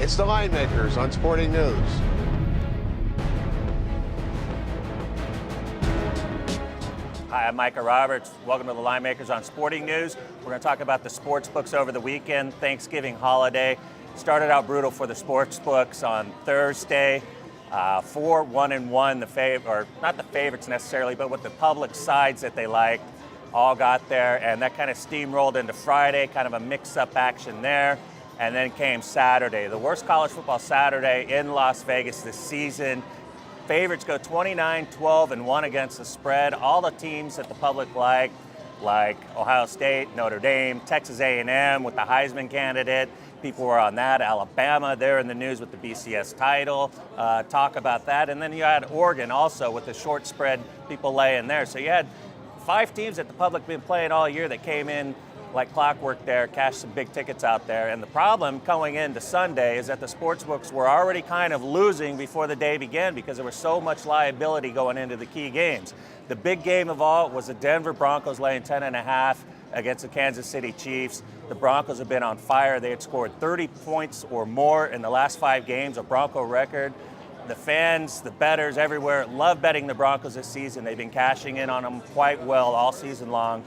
It's the Line Makers on Sporting News. Hi, I'm Micah Roberts. Welcome to the Line Makers on Sporting News. We're going to talk about the sports books over the weekend, Thanksgiving holiday. Started out brutal for the sports books on Thursday. 1-1, or not the favorites necessarily, but with the public sides that they like, all got there, and that kind of steamrolled into Friday, kind of a mix-up action there. And then came Saturday, the worst college football Saturday in Las Vegas this season. Favorites go 29-12-1 against the spread. All the teams that the public like Ohio State, Notre Dame, Texas A&M with the Heisman candidate. People were on that. Alabama, they're in the news with the BCS title. Talk about that. And then you had Oregon also with the short spread, people laying there. So you had 5 teams that the public been playing all year that came in like clockwork there, cashed some big tickets out there. And the problem going into Sunday is that the sports books were already kind of losing before the day began because there was so much liability going into the key games. The big game of all was the Denver Broncos laying 10.5 against the Kansas City Chiefs. The Broncos have been on fire. They had scored 30 points or more in the last 5 games, a Bronco record. The fans, the bettors everywhere love betting the Broncos this season. They've been cashing in on them quite well all season long.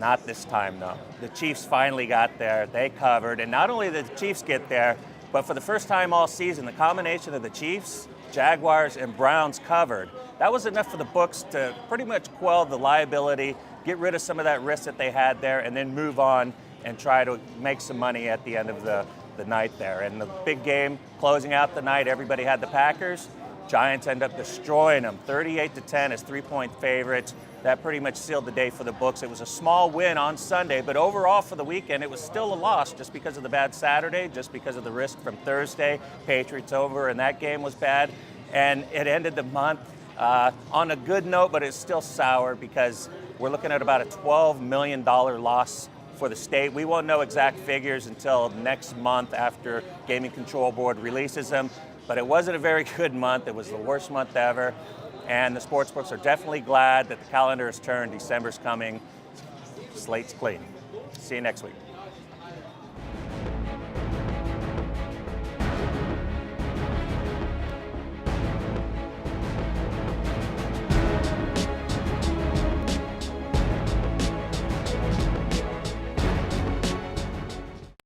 Not this time, though. The Chiefs finally got there. They covered. And not only did the Chiefs get there, but for the first time all season, the combination of the Chiefs, Jaguars, and Browns covered. That was enough for the books to pretty much quell the liability, get rid of some of that risk that they had there, and then move on and try to make some money at the end of the night there. And the big game closing out the night, everybody had the Packers. Giants end up destroying them, 38-10 as 3-point favorites. That pretty much sealed the day for the books. It was a small win on Sunday, but overall for the weekend, it was still a loss just because of the bad Saturday, just because of the risk from Thursday. Patriots over, and that game was bad. And it ended the month on a good note, but it's still sour because we're looking at about a $12 million loss for the state. We won't know exact figures until next month after Gaming Control Board releases them. But it wasn't a very good month. It was the worst month ever. And the sportsbooks are definitely glad that the calendar has turned. December's coming. Slate's clean. See you next week.